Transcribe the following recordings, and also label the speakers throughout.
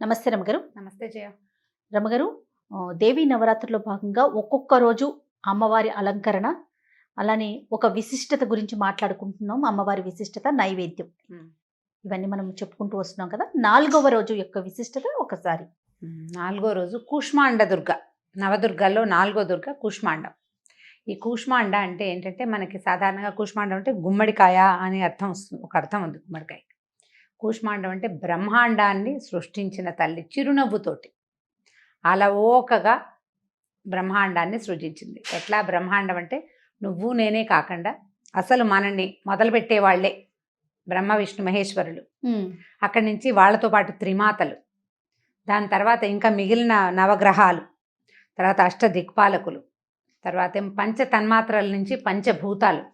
Speaker 1: నమస్తే రమగారు.
Speaker 2: నమస్తే జయ.
Speaker 1: రమగారు, దేవీ నవరాత్రుల్లో భాగంగా ఒక్కొక్క రోజు అమ్మవారి అలంకరణ, అలానే ఒక విశిష్టత గురించి మాట్లాడుకుంటున్నాం. అమ్మవారి విశిష్టత, నైవేద్యం ఇవన్నీ మనం చెప్పుకుంటూ వస్తున్నాం కదా. 4వ రోజు యొక్క విశిష్టత ఒకసారి.
Speaker 2: 4వ రోజు కూష్మాండ దుర్గ. నవదుర్గల్లో 4వ దుర్గ కూష్మాండం. ఈ కూష్మాండ అంటే ఏంటంటే మనకి సాధారణంగా కూష్మాండం అంటే గుమ్మడికాయ అనే అర్థం వస్తుంది. ఒక అర్థం ఉంది గుమ్మడికాయ. కూష్మాండం అంటే బ్రహ్మాండాన్ని సృష్టించిన తల్లి చిరునవ్వుతోటి అలవోకగా బ్రహ్మాండాన్ని సృజించింది. ఎట్లా బ్రహ్మాండం అంటే నువ్వు నేనే కాకుండా అసలు మనల్ని మొదలుపెట్టే వాళ్ళే బ్రహ్మ విష్ణు మహేశ్వరులు, అక్కడి నుంచి వాళ్ళతో పాటు త్రిమాతలు, దాని తర్వాత ఇంకా మిగిలిన నవగ్రహాలు, తర్వాత అష్ట దిక్పాలకులు, తర్వాత పంచతన్మాత్రల నుంచి పంచభూతాలు.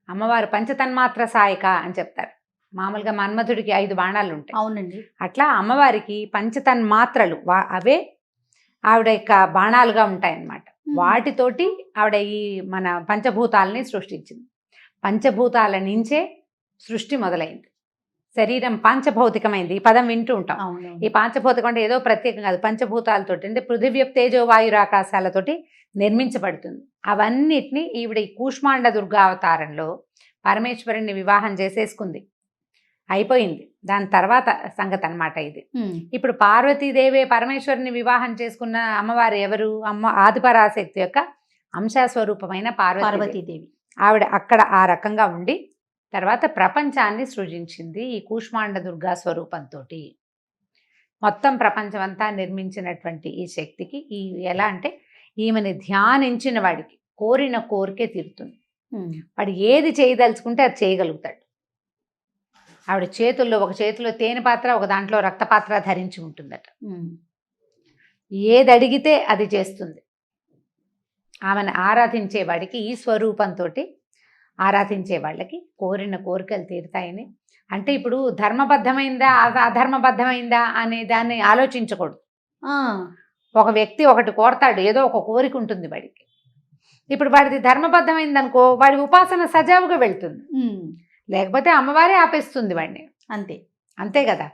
Speaker 2: అమ్మవారు పంచతన్మాత్ర సాయక అని చెప్తారు. మామూలుగా మన్మధుడికి 5 బాణాలు ఉంటాయి.
Speaker 1: అవునండి.
Speaker 2: అట్లా అమ్మవారికి పంచతన్మాత్రలు అవే ఆవిడ యొక్క బాణాలుగా ఉంటాయన్నమాట. వాటితోటి ఆవిడ ఈ మన పంచభూతాలని సృష్టించింది. పంచభూతాల నుంచే సృష్టి మొదలైంది. శరీరం పాంచభౌతికమైంది. ఈ పదం వింటూ ఉంటాం. ఈ పాంచభౌతికం అంటే ఏదో ప్రత్యేకం కాదు, పంచభూతాలతోటి అంటే పృథివ్య తేజో వాయురాకాశాలతోటి నిర్మించబడుతుంది. అవన్నిటినీ ఈవిడ ఈ కూష్మాండ దుర్గావతారంలో పరమేశ్వరుణ్ణి వివాహం చేసేసుకుంది, అయిపోయింది. దాని తర్వాత సంగతి అనమాట ఇది. ఇప్పుడు పార్వతీదేవి పరమేశ్వరుని వివాహం చేసుకున్న అమ్మవారు ఎవరు? ఆదిపరాశక్తి యొక్క అంశస్వరూపమైన పార్వతీదేవి. ఆవిడ అక్కడ ఆ రకంగా ఉండి తర్వాత ప్రపంచాన్ని సృజించింది ఈ కూష్మాండ దుర్గా స్వరూపంతో. మొత్తం ప్రపంచం అంతా నిర్మించినటువంటి ఈ శక్తికి ఎలా అంటే ఈమెని ధ్యానించిన వాడికి కోరిన కోరికే తీరుతుంది. వాడు ఏది చేయదలుచుకుంటే అది చేయగలుగుతాడు. ఆవిడ చేతుల్లో ఒక చేతిలో తేనె పాత్ర, ఒక దాంట్లో రక్తపాత్ర ధరించి ఉంటుందట. ఏది అడిగితే అది చేస్తుంది. ఆమెను ఆరాధించేవాడికి, ఈ స్వరూపంతో ఆరాధించే వాళ్ళకి కోరిన కోరికలు తీరుతాయని. అంటే ఇప్పుడు ధర్మబద్ధమైందా అధర్మబద్ధమైందా అనే దాన్ని ఆలోచించకూడదు. ఒక వ్యక్తి ఒకటి కోరతాడు, ఏదో ఒక కోరిక ఉంటుంది వాడికి. ఇప్పుడు వాడిది ధర్మబద్ధమైందనుకో వాడి ఉపాసన సజావుగా వెళ్తుంది, లేకపోతే అమ్మవారే ఆపేస్తుంది వాడిని. అంతే కదా.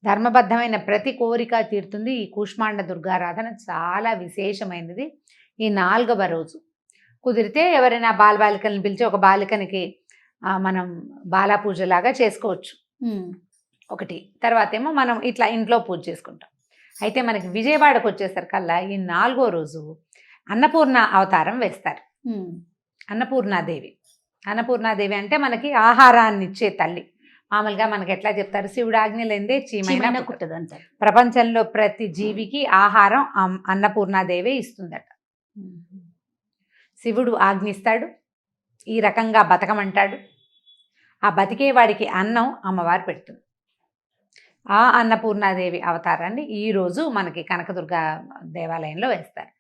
Speaker 2: ధర్మబద్ధమైన ప్రతి కోరిక తీరుతుంది. ఈ కూష్మాండ దుర్గారాధన చాలా విశేషమైనది. ఈ 4వ రోజు కుదిరితే ఎవరైనా బాలికలను పిలిచి ఒక బాలికనికి మనం బాలా పూజలాగా చేసుకోవచ్చు ఒకటి. తర్వాత ఏమో మనం ఇట్లా ఇంట్లో పూజ చేసుకుంటాం. అయితే మనకి విజయవాడకు వచ్చేసరికల్లా ఈ 4వ రోజు అన్నపూర్ణ అవతారం వేస్తారు. అన్నపూర్ణాదేవి. అన్నపూర్ణాదేవి అంటే మనకి ఆహారాన్ని ఇచ్చే తల్లి. మామూలుగా మనకి ఎట్లా చెప్తారు, శివుడు ఆజ్ఞ లేనిదే చీమైనా కుట్టదు అంటారు. ప్రపంచంలో ప్రతి జీవికి ఆహారం అన్నపూర్ణాదేవి ఇస్తుందట. శివుడు ఆజ్ఞిస్తాడు, ఈ రకంగా బతకమంటాడు. ఆ బతికేవాడికి అన్నం అమ్మవారు పెడుతుంది. ఆ అన్నపూర్ణాదేవి అవతారాన్ని ఈరోజు మనకి కనకదుర్గ దేవాలయంలో వేస్తారు.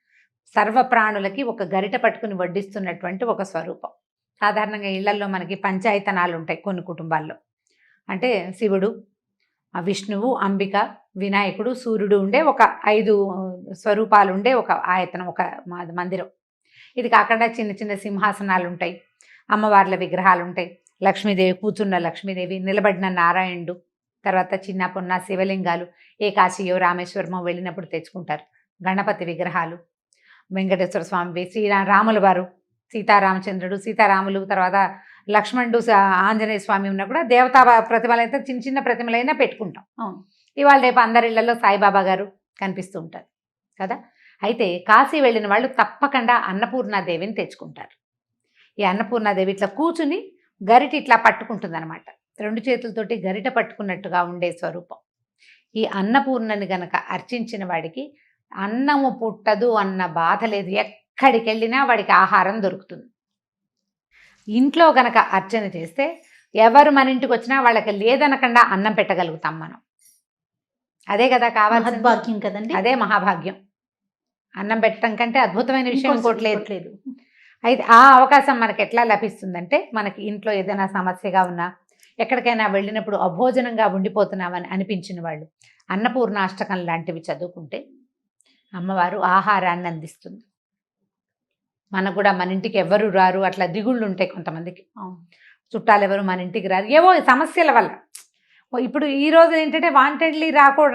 Speaker 2: సర్వప్రాణులకి ఒక గరిట పట్టుకుని వడ్డిస్తున్నటువంటి ఒక స్వరూపం. సాధారణంగా ఇళ్లల్లో మనకి పంచాయతనాలు ఉంటాయి కొన్ని కుటుంబాల్లో. అంటే శివుడు, విష్ణువు, అంబిక, వినాయకుడు, సూర్యుడు ఉండే ఒక 5 స్వరూపాలు ఉండే ఒక ఆయతనం, ఒక మందిరం. ఇది కాకుండా చిన్న చిన్న సింహాసనాలు ఉంటాయి, అమ్మవార్ల విగ్రహాలు ఉంటాయి. లక్ష్మీదేవి, కూర్చున్న లక్ష్మీదేవి, నిలబడిన నారాయణుడు, తర్వాత చిన్న పొన్న శివలింగాలు. ఏ కాశీయో రామేశ్వరమో వెళ్ళినప్పుడు తెచ్చుకుంటారు. గణపతి విగ్రహాలు, వెంకటేశ్వర స్వామి, రాముల వారు, సీతారామచంద్రుడు, సీతారాములు, తర్వాత లక్ష్మణుడు, ఆంజనేయ స్వామి ఉన్నా కూడా దేవతా ప్రతిమలైతే చిన్న చిన్న ప్రతిమలైనా పెట్టుకుంటాం. ఇవాళ రేపు అందరిళ్లలో సాయిబాబా గారు కనిపిస్తూ ఉంటారు కదా. అయితే కాశీ వెళ్ళిన వాళ్ళు తప్పకుండా అన్నపూర్ణాదేవిని తెచ్చుకుంటారు. ఈ అన్నపూర్ణాదేవి ఇట్లా కూర్చుని గరిట ఇట్లా పట్టుకుంటుంది అనమాట. 2 చేతులతోటి గరిట పట్టుకున్నట్టుగా ఉండే స్వరూపం. ఈ అన్నపూర్ణని గనక అర్చించిన వాడికి అన్నము పుట్టదు అన్న బాధ లేదు. ఎక్కడికి వెళ్ళినా వాడికి ఆహారం దొరుకుతుంది. ఇంట్లో గనక అర్చన చేస్తే ఎవరు మన ఇంటికి వచ్చినా వాళ్ళకి లేదనకుండా అన్నం పెట్టగలుగుతాం మనం. అదే కదా కావాల్సిన
Speaker 1: భాగ్యం కదండి.
Speaker 2: అదే మహాభాగ్యం. అన్నం పెట్టడం కంటే అద్భుతమైన విషయం ఇంకోట్లేదు. అయితే ఆ అవకాశం మనకి ఎట్లా లభిస్తుందంటే, మనకి ఇంట్లో ఏదైనా సమస్యగా ఉన్నా, ఎక్కడికైనా వెళ్ళినప్పుడు అభోజనంగా ఉండిపోతున్నామని అనిపించిన వాళ్ళు అన్నపూర్ణాష్టకం లాంటివి చదువుకుంటే అమ్మవారు ఆహారాన్ని అందిస్తుంది. మనకు కూడా మన ఇంటికి ఎవరు రారు, అట్లా దిగుళ్ళు ఉంటాయి కొంతమందికి. చుట్టాలు ఎవరు మన ఇంటికి రారు, ఏవో సమస్యల వల్ల. ఇప్పుడు ఈ రోజు ఏంటంటే వాంటెడ్లీ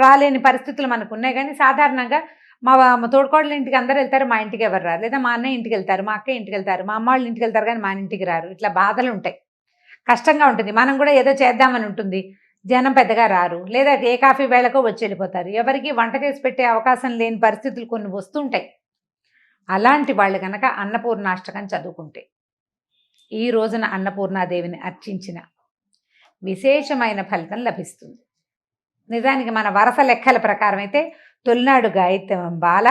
Speaker 2: రాలేని పరిస్థితులు మనకు ఉన్నాయి, కానీ సాధారణంగా మా తోడుకోడళ్ళ ఇంటికి అందరూ వెళ్తారు, మా ఇంటికి ఎవరు రారు. లేదా మా అన్నయ్య ఇంటికి వెళ్తారు, మా అక్క ఇంటికి వెళ్తారు, మా అమ్మ వాళ్ళ ఇంటికి వెళ్తారు, కానీ మా ఇంటికి రారు. ఇట్లా బాధలు ఉంటాయి, కష్టంగా ఉంటుంది. మనం కూడా ఏదో చేద్దామని ఉంటుంది, జనం పెద్దగా రారు, లేదా ఏ కాఫీ వేళకో వచ్చి వెళ్ళిపోతారు. ఎవరికి వంట చేసి పెట్టే అవకాశం లేని పరిస్థితులు కొన్ని వస్తుంటాయి. అలాంటి వాళ్ళు కనుక అన్నపూర్ణాష్టకం చదువుకుంటే, ఈ రోజున అన్నపూర్ణాదేవిని అర్చించిన విశేషమైన ఫలితం లభిస్తుంది. నిజానికి మన వరస లెక్కల ప్రకారం అయితే తొలినాడు బాల,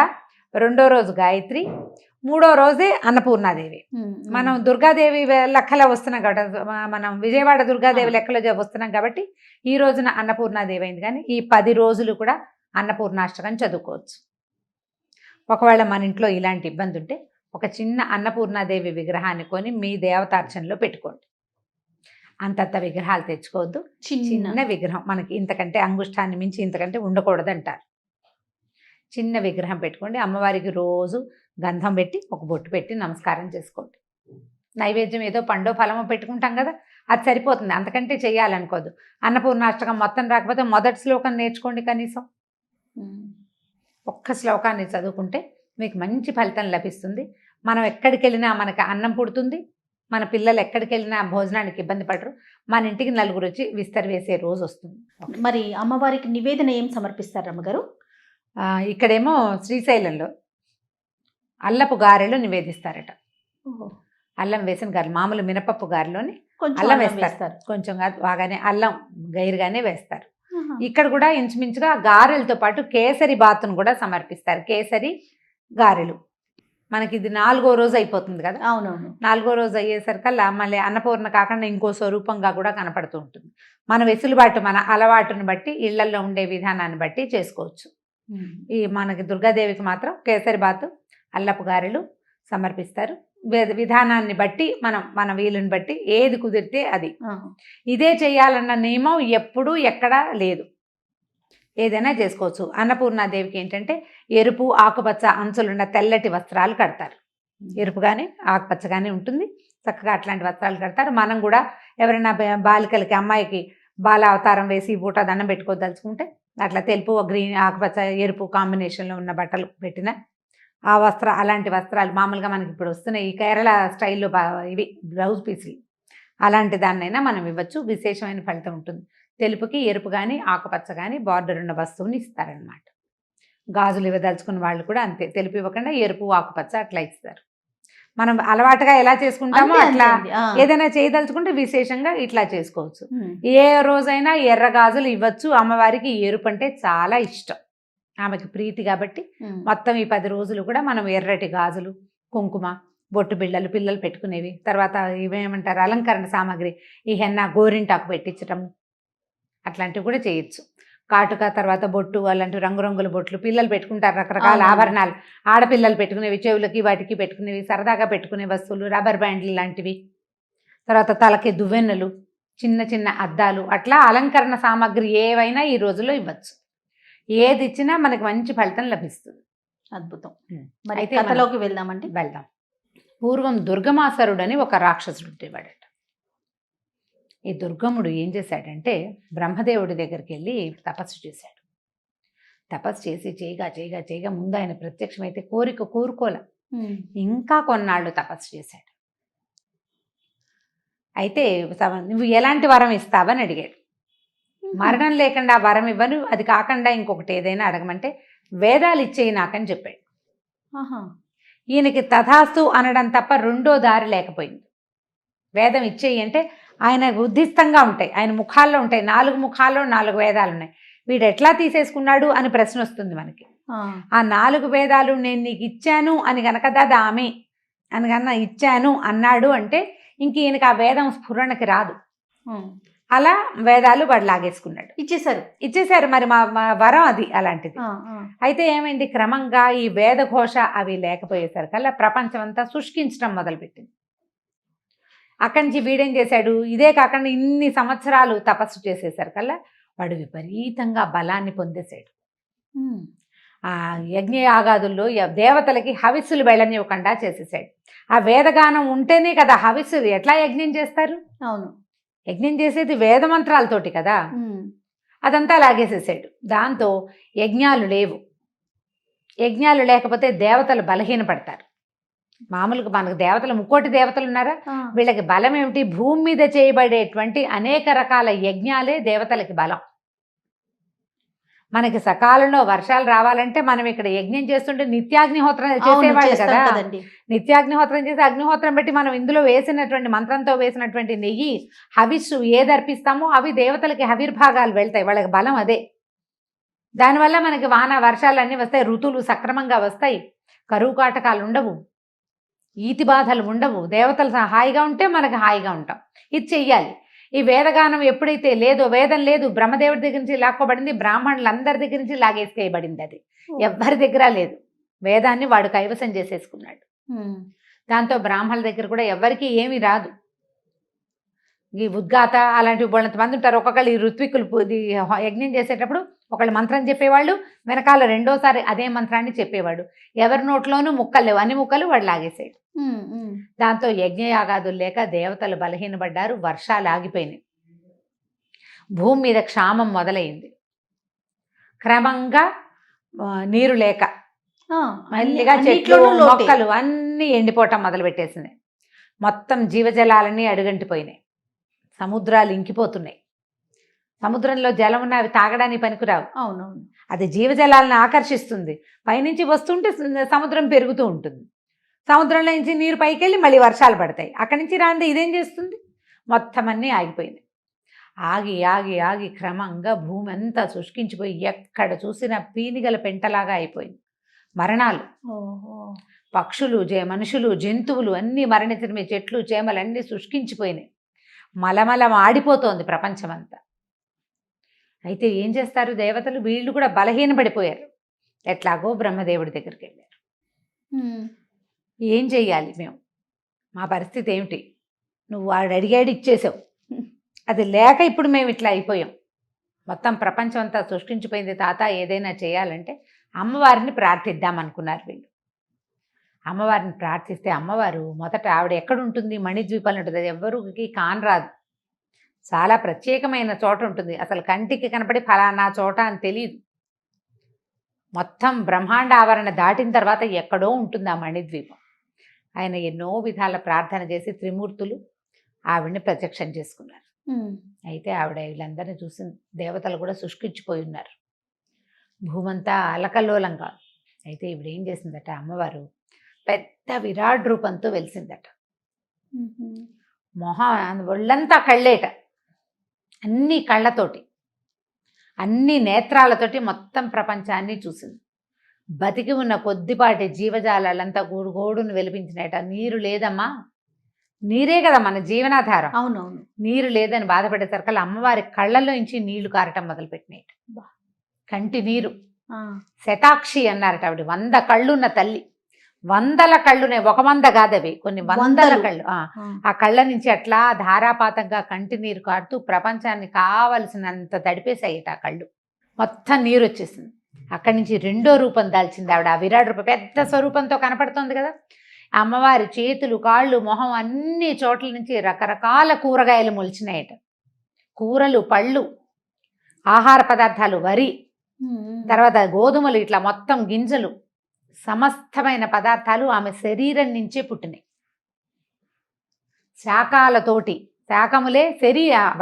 Speaker 2: రెండో రోజు గాయత్రి, మూడో రోజే అన్నపూర్ణాదేవి. మనం దుర్గాదేవి లెక్కలో వస్తున్నాం కాబట్టి, మనం విజయవాడ దుర్గాదేవి లెక్కలో వస్తున్నాం కాబట్టి ఈ రోజున అన్నపూర్ణాదేవి అయింది. కానీ ఈ 10 రోజులు కూడా అన్నపూర్ణాష్టకం చదువుకోవచ్చు. ఒకవేళ మన ఇంట్లో ఇలాంటి ఇబ్బంది ఉంటే ఒక చిన్న అన్నపూర్ణాదేవి విగ్రహాన్ని కొని మీ దేవతార్చనలో పెట్టుకోండి. అంతంత విగ్రహాలు తెచ్చుకోవద్దు, చిన్న విగ్రహం. మనకి ఇంతకంటే అంగుష్టాన్ని మించి ఇంతకంటే ఉండకూడదు అంటారు. చిన్న విగ్రహం పెట్టుకోండి. అమ్మవారికి రోజు గంధం పెట్టి ఒక బొట్టు పెట్టి నమస్కారం చేసుకోండి. నైవేద్యం ఏదో పండో ఫలమో పెట్టుకుంటాం కదా, అది సరిపోతుంది, అంతకంటే చెయ్యాలనుకోదు. అన్నపూర్ణాష్టకం మొత్తం రాకపోతే మొదటి శ్లోకం నేర్చుకోండి. కనీసం ఒక్క శ్లోకాన్ని చదువుకుంటే మీకు మంచి ఫలితం లభిస్తుంది. మనం ఎక్కడికి వెళ్ళినా మనకు అన్నం పుడుతుంది. మన పిల్లలు ఎక్కడికి వెళ్ళినా భోజనానికి ఇబ్బంది పడరు. మన ఇంటికి నలుగురు వచ్చి విస్తరి వేసే రోజు వస్తుంది.
Speaker 1: మరి అమ్మవారికి నివేదన ఏం సమర్పిస్తారు అమ్మగారు?
Speaker 2: ఇక్కడేమో శ్రీశైలంలో అల్లపు గారెలు నివేదిస్తారట. అల్లం వేసిన గారెలు, మామూలు మినపప్పు గారెలోని అల్లం వేస్తారు. కొంచెం కాదు, బాగానే అల్లం గైరుగానే వేస్తారు. ఇక్కడ కూడా ఇంచుమించుగా గారెలతో పాటు కేసరి బాతును కూడా సమర్పిస్తారు. కేసరి గారెలు మనకి ఇది 4వ రోజు అయిపోతుంది కదా.
Speaker 1: అవునవును.
Speaker 2: 4వ రోజు అయ్యేసరికల్లా మళ్ళీ అన్నపూర్ణ కాకుండా ఇంకో స్వరూపంగా కూడా కనపడుతూ ఉంటుంది. మన వెసులుబాటు, మన అలవాటును బట్టి, ఇళ్లలో ఉండే విధానాన్ని బట్టి చేసుకోవచ్చు. ఈ మనకి దుర్గాదేవికి మాత్రం కేసరి బాతు, అల్లపు గారెలు సమర్పిస్తారు. విధానాన్ని బట్టి మన వీలుని బట్టి ఏది కుదిరితే అది. ఇదే చేయాలన్న నియమం ఎప్పుడూ ఎక్కడా లేదు, ఏదైనా చేసుకోవచ్చు. అన్నపూర్ణాదేవికి ఏంటంటే ఎరుపు ఆకుపచ్చ అంచులున్న తెల్లటి వస్త్రాలు కడతారు. ఎరుపు కానీ ఆకుపచ్చ కానీ ఉంటుంది, చక్కగా అట్లాంటి వస్త్రాలు కడతారు. మనం కూడా ఎవరైనా బాలికలకి, అమ్మాయికి బాల అవతారం వేసి బూట దండం పెట్టుకోదలుచుకుంటే అట్లా తెలుపు, గ్రీన్, ఆకుపచ్చ, ఎరుపు కాంబినేషన్లో ఉన్న బట్టలు పెట్టిన ఆ అలాంటి వస్త్రాలు మామూలుగా మనకి ఇప్పుడు వస్తున్నాయి, ఈ కేరళ స్టైల్లో ఇవి బ్లౌజ్ పీసులు, అలాంటి దాన్నైనా మనం ఇవ్వచ్చు. విశేషమైన ఫలితం ఉంటుంది. తెలుపుకి ఎరుపు కానీ ఆకుపచ్చ కానీ బార్డర్ ఉన్న వస్తువుని ఇస్తారనమాట. గాజులు ఇవ్వదలుచుకున్న వాళ్ళు కూడా అంతే, తెలుపు ఇవ్వకుండా ఎరుపు ఆకుపచ్చ అట్లా ఇస్తారు. మనం అలవాటుగా ఎలా చేసుకుంటామో అట్లా ఏదైనా చేయదలుచుకుంటే విశేషంగా ఇట్లా చేసుకోవచ్చు. ఏ రోజైనా ఎర్ర గాజులు ఇవ్వచ్చు. అమ్మవారికి ఎరుపు అంటే చాలా ఇష్టం, ఆమెకి ప్రీతి కాబట్టి మొత్తం ఈ 10 రోజులు కూడా మనం ఎర్రటి గాజులు, కుంకుమ, బొట్టు బిళ్ళలు, పిల్లలు పెట్టుకునేవి, తర్వాత ఇవేమంటారు అలంకరణ సామాగ్రి, ఈ హెన్న, గోరింటాకు పెట్టించటం అట్లాంటివి కూడా చేయొచ్చు. కాటుక, తర్వాత బొట్టు, అలాంటి రంగురంగుల బొట్లు పిల్లలు పెట్టుకుంటారు, రకరకాల ఆభరణాలు, ఆడపిల్లలు పెట్టుకునేవి, చెవులకి వాటికి పెట్టుకునేవి, సరదాగా పెట్టుకునే వస్తువులు, రబ్బర్ బ్యాండ్లు లాంటివి, తర్వాత తలకి దువ్వెన్నెలు, చిన్న చిన్న అద్దాలు, అట్లా అలంకరణ సామాగ్రి ఏవైనా ఈ రోజుల్లో ఇవ్వచ్చు. ఏది ఇచ్చినా మనకి మంచి ఫలితం లభిస్తుంది.
Speaker 1: అద్భుతం. మరి అయితే కథలోకి వెళ్దాం.
Speaker 2: పూర్వం దుర్గమాసరుడని ఒక రాక్షసుడు ఉండేవాడట. ఈ దుర్గముడు ఏం చేశాడంటే బ్రహ్మదేవుడి దగ్గరికి వెళ్ళి తపస్సు చేశాడు. తపస్సు చేసి చేయగా ముందు ఆయన ప్రత్యక్షమైతే కోరిక కోరుకోలే, ఇంకా కొన్నాళ్ళు తపస్సు చేశాడు. అయితే నువ్వు ఎలాంటి వరం ఇస్తావని అడిగాడు. మరణం లేకుండా వరం ఇవ్వను, అది కాకుండా ఇంకొకటి ఏదైనా అడగమంటే వేదాలు ఇచ్చేయి నాకని చెప్పాడు. ఈయనకి తథాస్తు అనడం తప్ప రెండో దారి లేకపోయింది. వేదం ఇచ్చేయి అంటే ఆయన బుద్ధిస్థంగా ఉంటాయి, ఆయన ముఖాల్లో ఉంటాయి, 4 ముఖాల్లో 4 వేదాలు ఉన్నాయి. వీడు ఎట్లా తీసేసుకున్నాడు అని ప్రశ్న వస్తుంది మనకి. ఆ 4 వేదాలు నేను నీకు ఇచ్చాను అని గనక దాదామి అని కన్నా ఇచ్చాను అన్నాడు అంటే ఇంక ఈయనకి ఆ వేదం స్ఫురణకి రాదు. అలా వేదాలు వాడు లాగేసుకున్నాడు, ఇచ్చేశారు. మరి మా వరం అది అలాంటిది. అయితే ఏమైంది, క్రమంగా ఈ వేద ఘోష అవి లేకపోయేసరికల్లా ప్రపంచం అంతా శుష్కించడం మొదలుపెట్టింది. అక్కడి నుంచి వీడేం చేశాడు, ఇదే కాకుండా ఇన్ని సంవత్సరాలు తపస్సు చేసేసరికల్లా వాడు విపరీతంగా బలాన్ని పొందేశాడు. ఆ యజ్ఞయాగాదుల్లో దేవతలకి హవిస్సులు వెళ్ళనివ్వకుండా చేసేసాడు. ఆ వేదగానం ఉంటేనే కదా హవిస్సులు, ఎట్లా యజ్ఞం చేస్తారు?
Speaker 1: అవును,
Speaker 2: యజ్ఞం చేసేది వేదమంత్రాలతోటి కదా. అదంతా లాగేసేసాడు. దాంతో యజ్ఞాలు లేవు. యజ్ఞాలు లేకపోతే దేవతలు బలహీనపడతారు. మామూలుగా మనకు దేవతలు 3 దేవతలు ఉన్నారా, వీళ్ళకి బలం ఏమిటి? భూమి మీద చేయబడేటువంటి అనేక రకాల యజ్ఞాలే దేవతలకి బలం. మనకి సకాలంలో వర్షాలు రావాలంటే మనం ఇక్కడ యజ్ఞం చేస్తుంటే నిత్యాగ్నిహోత్రం చేసేవాళ్ళు కదా. నిత్యాగ్నిహోత్రం చేసి అగ్నిహోత్రం పెట్టి మనం ఇందులో వేసినటువంటి మంత్రంతో వేసినటువంటి నెయ్యి హవిస్సు ఏది అర్పిస్తామో అవి దేవతలకి హవిర్భాగాలు వెళ్తాయి. వాళ్ళకి బలం అదే. దానివల్ల మనకి వాన వర్షాలు అన్నీ వస్తాయి, ఋతువులు సక్రమంగా వస్తాయి, కరువు కాటకాలు ఉండవు, ఈతి బాధలు ఉండవు. దేవతలు హాయిగా ఉంటే మనకు హాయిగా ఉంటాం. ఇది చెయ్యాలి. ఈ వేదగానం ఎప్పుడైతే లేదో, వేదం లేదు, బ్రహ్మదేవుడి దగ్గర నుంచి లాక్కోబడింది, బ్రాహ్మణులందరి దగ్గర నుంచి లాగేసుకేయబడింది. అది ఎవ్వరి దగ్గర లేదు. వేదాన్ని వాడు కైవసం చేసేసుకున్నాడు. దాంతో బ్రాహ్మణుల దగ్గర కూడా ఎవరికి ఏమీ రాదు. ఈ ఉద్గాత అలాంటి వాళ్ళంత మంది ఉంటారు. ఒక్కొక్కళ్ళు ఈ ఋత్వికులు యజ్ఞం చేసేటప్పుడు ఒకళ్ళు మంత్రం చెప్పేవాళ్ళు, వెనకాల రెండోసారి అదే మంత్రాన్ని చెప్పేవాడు. ఎవరి నోట్లోనూ ముక్కలు లేవు, అన్ని ముక్కలు వాడు లాగేసాడు. దాంతో యజ్ఞయాగాదులు లేక దేవతలు బలహీనపడ్డారు, వర్షాలు ఆగిపోయినాయి, భూమి మీద క్షామం మొదలైంది. క్రమంగా నీరు లేక మళ్ళీగా చెట్లు మొక్కలు అన్నీ ఎండిపోవటం మొదలుపెట్టేసింది. మొత్తం జీవజలాలన్నీ అడుగంటిపోయినాయి, సముద్రాలు ఇంకిపోతున్నాయి. సముద్రంలో జలం ఉన్న అవి తాగడానికి పనికిరావు.
Speaker 1: అవునవును.
Speaker 2: అది జీవజలాలను ఆకర్షిస్తుంది. పైనుంచి వస్తుంటే సముద్రం పెరుగుతూ ఉంటుంది. సముద్రంలో నుంచి నీరు పైకి వెళ్ళి మళ్ళీ వర్షాలు పడతాయి. అక్కడి నుంచి రాంది ఇదేం చేస్తుంది? మొత్తం అన్నీ ఆగిపోయింది. ఆగి ఆగి ఆగి క్రమంగా భూమి అంతా శుష్కించిపోయి ఎక్కడ చూసినా పీనిగల పెంటలాగా అయిపోయింది. మరణాలు, పక్షులు, మనుషులు, జంతువులు అన్నీ మరణించిన, చెట్లు చేమలు అన్నీ శుష్కించిపోయినాయి. మలమలం ఆడిపోతోంది ప్రపంచమంతా. అయితే ఏం చేస్తారు దేవతలు? వీళ్ళు కూడా బలహీనపడిపోయారు. ఎట్లాగో బ్రహ్మదేవుడి దగ్గరికి వెళ్ళారు. ఏం చెయ్యాలి మేము? మా పరిస్థితి ఏమిటి? నువ్వు వాడు అడిగాడు ఇచ్చేసావు, అది లేక ఇప్పుడు మేము ఇట్లా అయిపోయాం. మొత్తం ప్రపంచం అంతా సృష్టించిపోయింది. తాత ఏదైనా చేయాలంటే అమ్మవారిని ప్రార్థిద్దాం అనుకున్నారు వీళ్ళు. అమ్మవారిని ప్రార్థిస్తే అమ్మవారు మొదట ఆవిడ ఎక్కడుంటుంది? మణిద్వీపాలు ఉంటుంది. అది ఎవరికి కానరాదు. చాలా ప్రత్యేకమైన చోట ఉంటుంది. అసలు కంటికి కనపడి ఫలానా చోట అని తెలియదు. మొత్తం బ్రహ్మాండ ఆవరణ దాటిన తర్వాత ఎక్కడో ఉంటుంది ఆ మణిద్వీపం. ఆయన ఎన్నో విధాల ప్రార్థన చేసి త్రిమూర్తులు ఆవిడని ప్రత్యక్షం చేసుకున్నారు. అయితే ఆవిడ వీళ్ళందరినీ చూసి దేవతలు కూడా శుష్కించిపోయి ఉన్నారు. భూమంతా అలకల్లోలంగా. అయితే ఈవిడ ఏం చేసిందట, అమ్మవారు పెద్ద విరాట్ రూపంతో వెలిసిందట. మొహం ఒళ్ళంతా కళ్ళేట, అన్ని కళ్ళతోటి, అన్ని నేత్రాలతోటి మొత్తం ప్రపంచాన్ని చూసింది. బతికి ఉన్న కొద్దిపాటి జీవజాలంతా గోడును వెలిపించినట. నీరు లేదమ్మా, నీరే కదా మన జీవనాధారం.
Speaker 1: అవునవును.
Speaker 2: నీరు లేదని బాధపడేసరికల్లా అమ్మవారి కళ్ళల్లోంచి నీళ్లు కారటం మొదలుపెట్టినాయి. కంటి నీరు. శతాక్షి అన్నారట ఆవిడ. 100 కళ్ళున్న తల్లి. 100 కళ్ళునే, 100 కాదవి, కొన్ని 100 కళ్ళు. ఆ కళ్ళ నుంచి అట్లా ధారాపాతంగా కంటి నీరు కారుతూ ప్రపంచాన్ని కావలసినంత తడిపేసాయట ఆ కళ్ళు. మొత్తం నీరు వచ్చేసింది. అక్కడి నుంచి రెండో రూపం దాల్చింది ఆవిడ. ఆ విరాట్ రూపం పెద్ద స్వరూపంతో కనపడుతోంది కదా. అమ్మవారి చేతులు, కాళ్ళు, మొహం అన్ని చోట్ల నుంచి రకరకాల కూరగాయలు మొలిచినాయట. కూరలు, పళ్ళు, ఆహార పదార్థాలు, వరి, తర్వాత గోధుమలు, ఇట్లా మొత్తం గింజలు, సమస్తమైన పదార్థాలు ఆమె శరీరం నుంచే పుట్టినాయి. శాకాలతోటి, శాకములే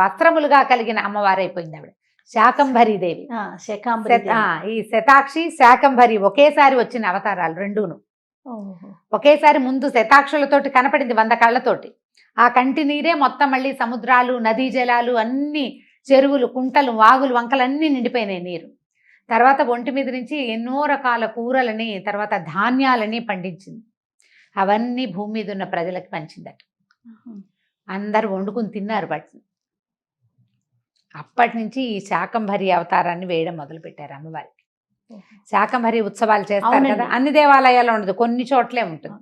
Speaker 2: వస్త్రములుగా కలిగిన అమ్మవారైపోయింది ఆవిడ. శాకంభరీదేవి. ఈ శతాక్షి, శాకంభరి ఒకేసారి వచ్చిన అవతారాలు రెండూను. ఒకేసారి ముందు శతాక్షులతోటి కనపడింది 100 కళ్ళతోటి. ఆ కంటి నీరే మొత్తం మళ్ళీ సముద్రాలు, నదీ జలాలు, అన్ని చెరువులు, కుంటలు, వాగులు, వంకలు అన్నీ నిండిపోయినాయి నీరు. తర్వాత ఒంటి మీద నుంచి ఎన్నో రకాల కూరలని, తర్వాత ధాన్యాలని పండించింది. అవన్నీ భూమి మీద ఉన్న ప్రజలకు పంచిందట. అందరు వండుకుని తిన్నారు వాటిని. అప్పటి నుంచి ఈ శాకంభరి అవతారాన్ని వేయడం మొదలుపెట్టారు అమ్మవారికి. శాకంభరి ఉత్సవాలు చేస్తారు కదా, అన్ని దేవాలయాల్లో ఉండదు, కొన్ని చోట్లే ఉంటుంది.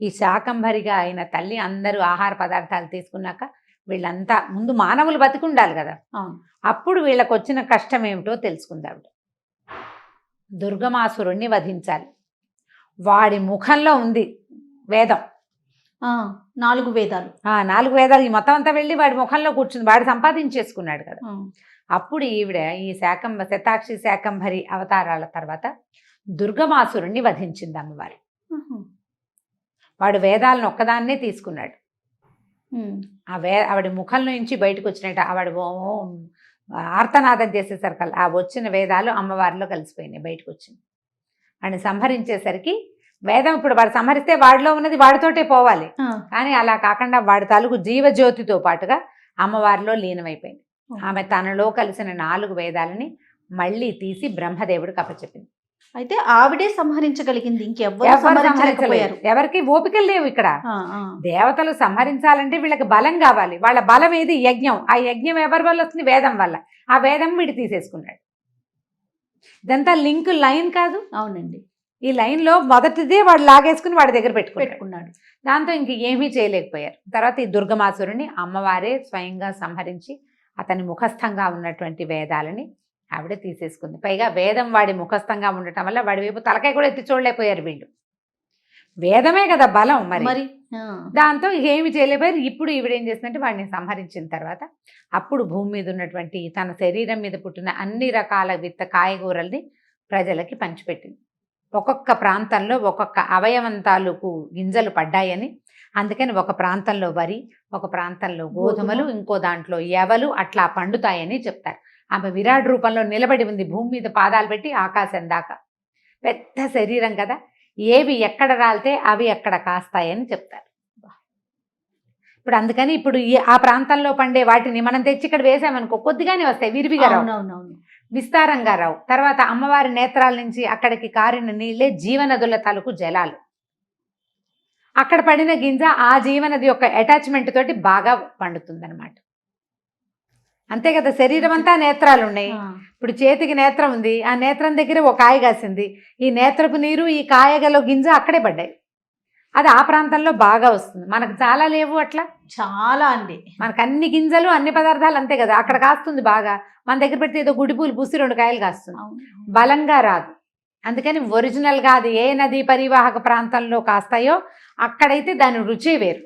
Speaker 2: ఈ శాకంభరిగా అయిన తల్లి అందరూ ఆహార పదార్థాలు తీసుకున్నాక వీళ్ళంతా ముందు మానవులు బతికి ఉండాలి కదా, అప్పుడు వీళ్ళకి వచ్చిన కష్టం ఏమిటో తెలుసుకుంది ఆవిడ. దుర్గమాసురుణ్ణి వధించాలి. వాడి ముఖంలో ఉంది వేదం.
Speaker 1: 4 వేదాలు.
Speaker 2: 4 వేదాలు ఈ మొత్తం అంతా వెళ్ళి వాడి ముఖంలో కూర్చుంది. వాడు సంపాదించేసుకున్నాడు కదా. అప్పుడు ఈవిడ ఈ శతాక్షి శాకంభరి అవతారాల తర్వాత దుర్గమాసురుణ్ణి వధించింది అమ్మవారు. వాడు వేదాలను ఒక్కదాన్నే తీసుకున్నాడు. ఆవిడ ముఖం నుంచి బయటకు వచ్చినట్టు ఆవిడ ఆర్తనాదం చేసేసరికి ఆ వచ్చిన వేదాలు అమ్మవారిలో కలిసిపోయినాయి, బయటకు వచ్చింది. వాడిని సంహరించేసరికి వేదం ఇప్పుడు వాడు సంహరిస్తే వాడిలో ఉన్నది వాడితోటే పోవాలి, కానీ అలా కాకుండా వాడి తాలూకు జీవజ్యోతితో పాటుగా అమ్మవారిలో లీనమైపోయింది. ఆమె తనలో కలిసిన 4 వేదాలని మళ్ళీ తీసి బ్రహ్మదేవుడికి అప్పచెప్పింది.
Speaker 1: అయితే ఆవిడే సంహరించగలిగింది, ఇంకెవ్వరు సంహరించలేకపోయారు.
Speaker 2: ఎవరికి ఓపికలు లేవు ఇక్కడ. దేవతలు సంహరించాలంటే వీళ్ళకి బలం కావాలి. వాళ్ళ బలం ఏది? యజ్ఞం. ఆ యజ్ఞం ఎవరి వల్ల వస్తుంది? వేదం వల్ల. ఆ వేదం వీడు తీసేసుకున్నాడు. ఇదంతా లింక్ లైన్ కాదు?
Speaker 1: అవునండి.
Speaker 2: ఈ లైన్లో మొదటిదే వాడు లాగేసుకుని వాడి దగ్గర పెట్టుకున్నాడు. దాంతో ఇంక ఏమీ చేయలేకపోయారు. తర్వాత ఈ దుర్గమాసురుని అమ్మవారే స్వయంగా సంహరించి అతని ముఖస్థంగా ఉన్నటువంటి వేదాలని ఆవిడ తీసేసుకుంది. పైగా వేదం వాడి ముఖస్థంగా ఉండటం వల్ల వాడి వైపు తలకాయ కూడా ఎత్తి చూడలేకపోయారు వీళ్ళు. వేదమే కదా బలం మరి. దాంతో ఏమి చేయలేకపోయారు. ఇప్పుడు ఈవిడ ఏం చేసిందంటే వాడిని సంహరించిన తర్వాత అప్పుడు భూమి మీద ఉన్నటువంటి తన శరీరం మీద పుట్టిన అన్ని రకాల కాయగూరల్ని ప్రజలకి పంచిపెట్టింది. ఒక్కొక్క ప్రాంతంలో ఒక్కొక్క అవయవం తాలూకు గింజలు పడ్డాయని, అందుకని ఒక ప్రాంతంలో వరి, ఒక ప్రాంతంలో గోధుమలు, ఇంకో దాంట్లో ఎవలు అట్లా పండుతాయని చెప్తారు. ఆమె విరాట్ రూపంలో నిలబడి ఉంది, భూమి మీద పాదాలు పెట్టి ఆకాశం దాకా. పెద్ద శరీరం కదా, ఏవి ఎక్కడ రాలితే అవి ఎక్కడ కాస్తాయని చెప్తారు. ఇప్పుడు అందుకని ఇప్పుడు ఆ ప్రాంతంలో పండే వాటిని మనం తెచ్చి ఇక్కడ వేసామనుకో కొద్దిగానే వస్తాయి, విరివిగా రావు, విస్తారంగా రావు. తర్వాత అమ్మవారి నేత్రాల నుంచి అక్కడికి కారిన నీళ్ళే జీవనదుల తాలూకు జలాలు. అక్కడ పడిన గింజ ఆ జీవనది యొక్క అటాచ్మెంట్ తోటి బాగా పండుతుందన్నమాట. అంతే కదా, శరీరం అంతా నేత్రాలు ఉన్నాయి. ఇప్పుడు చేతికి నేత్రం ఉంది, ఆ నేత్రం దగ్గర ఒక కాయ కాసింది, ఈ నేత్రపు నీరు ఈ కాయగల గింజ అక్కడే పడ్డాయి. అది ఆ ప్రాంతంలో బాగా వస్తుంది. మనకు చాలా లేవు అట్లా,
Speaker 1: చాలా అండి.
Speaker 2: మనకు అన్ని గింజలు అన్ని పదార్థాలు అంతే కదా, అక్కడ కాస్తుంది బాగా. మన దగ్గర పెడితే ఏదో గుడిపూలు పూసి 2 కాయలు కాస్తుంది, బలంగా రాదు. అందుకని ఒరిజినల్గా అది ఏ నదీ పరివాహక ప్రాంతంలో కాస్తాయో అక్కడైతే దాని రుచి వేరు,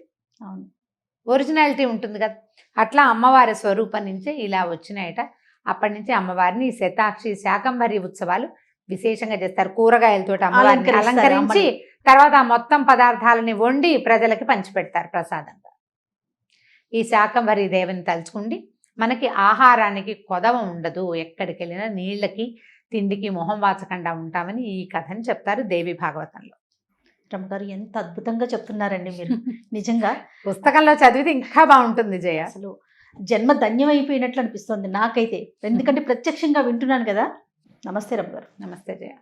Speaker 2: ఒరిజినాలిటీ ఉంటుంది కదా. అట్లా అమ్మవారి స్వరూపం నుంచే ఇలా వచ్చినాయట. అప్పటి నుంచి అమ్మవారిని శతాక్షి శాకంభరి ఉత్సవాలు విశేషంగా చేస్తారు. కూరగాయలతో అమ్మవారిని అలంకరించి తర్వాత ఆ మొత్తం పదార్థాలని వండి ప్రజలకి పంచిపెడతారు ప్రసాదంగా. ఈ శాకంభరి దేవిని తలుచుకుండి మనకి ఆహారానికి కొదవ ఉండదు, ఎక్కడికి వెళ్ళినా నీళ్ళకి తిండికి మొహం వాచకుండా ఉంటామని ఈ కథని చెప్తారు దేవి భాగవతంలో.
Speaker 1: రమ్మగారు ఎంత అద్భుతంగా చెప్తున్నారండి మీరు. నిజంగా
Speaker 2: పుస్తకంలో చదివితే ఇంకా బాగుంటుంది జయ.
Speaker 1: అసలు జన్మ ధన్యమైపోయినట్లు అనిపిస్తుంది నాకైతే, ఎందుకంటే ప్రత్యక్షంగా వింటున్నాను కదా. నమస్తే రమ్మగారు.
Speaker 2: నమస్తే జయ.